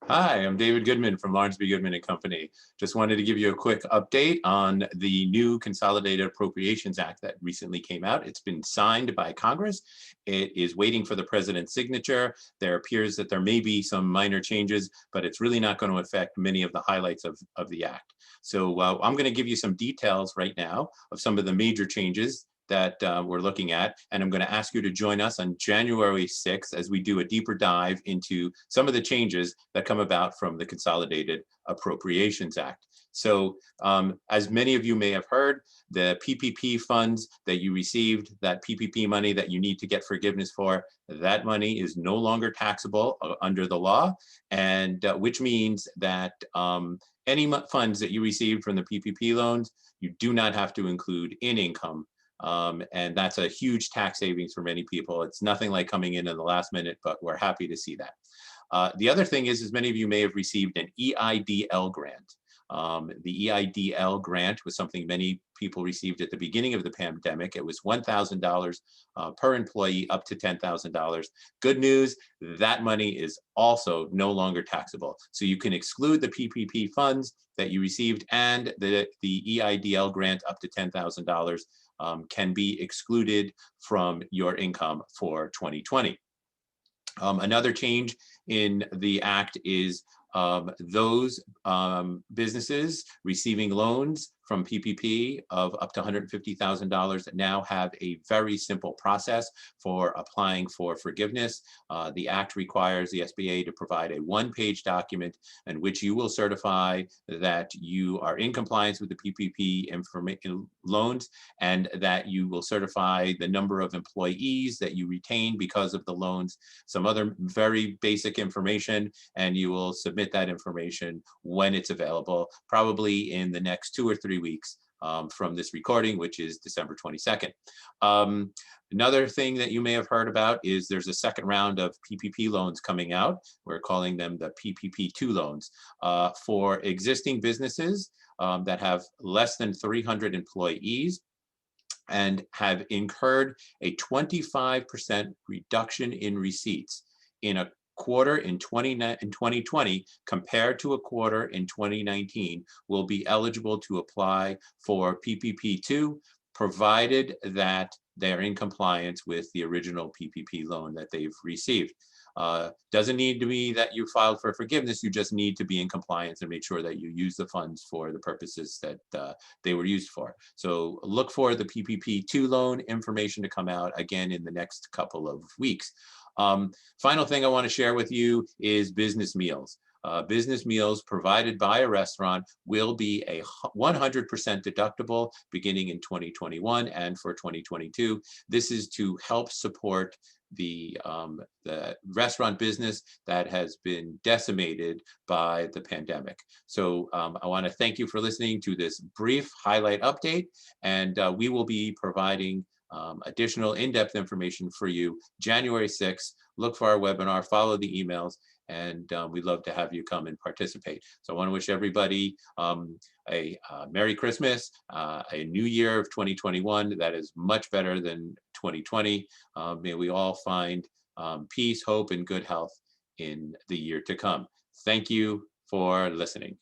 Hi, I'm David Goodman from Lawrence B. Goodman and Company. Just wanted to give you a quick update on the new Consolidated Appropriations Act that recently came out. It's been signed by Congress. It is waiting for the president's signature. There appears that there may be some minor changes, but it's really not going to affect many of the highlights of the act. So I'm going to give you some details right now of some of the major changes that we're looking at. And I'm going to ask you to join us on January 6th as we do a deeper dive into some of the changes that come about from the Consolidated Appropriations Act. So as many of you may have heard, the PPP funds that you received, that PPP money that you need to get forgiveness for, that money is no longer taxable under the law, and which means that any funds that you received from the PPP loans, you do not have to include in income. And that's a huge tax savings for many people. It's nothing like coming in the last minute, but we're happy to see that. The other thing is many of you may have received an EIDL grant. The EIDL grant was something many people received at the beginning of the pandemic. It was $1,000 per employee up to $10,000. Good news, that money is also no longer taxable. So you can exclude the PPP funds that you received, and the EIDL grant up to $10,000 can be excluded from your income for 2020. Another change in the act is those businesses receiving loans from PPP of up to $150,000 now have a very simple process for applying for forgiveness. The act requires the SBA to provide a one-page document in which you will certify that you are in compliance with the PPP loans, and that you will certify the number of employees that you retain because of the loans, some other very basic information, and you will submit that information when it's available, probably in the next 2 or 3 weeks from this recording, which is December 22nd. Another thing that you may have heard about is there's a second round of PPP loans coming out. We're calling them the PPP2 loans for existing businesses that have less than 300 employees and have incurred a 25% reduction in receipts in a quarter in 2020 compared to a quarter in 2019 will be eligible to apply for PPP2, provided that they're in compliance with the original PPP loan that they've received. Doesn't need to be that you filed for forgiveness, you just need to be in compliance and make sure that you use the funds for the purposes that they were used for. So look for the PPP2 loan information to come out again in the next couple of weeks. Final thing I want to share with you is business meals. Business meals provided by a restaurant will be a 100% deductible beginning in 2021 and for 2022. This is to help support the restaurant business that has been decimated by the pandemic. So I want to thank you for listening to this brief highlight update, and we will be providing additional in-depth information for you January 6th. Look for our webinar, follow the emails, and we'd love to have you come and participate. So I want to wish everybody a Merry Christmas, a new year of 2021 that is much better than 2020. May we all find peace, hope, and good health in the year to come. Thank you for listening.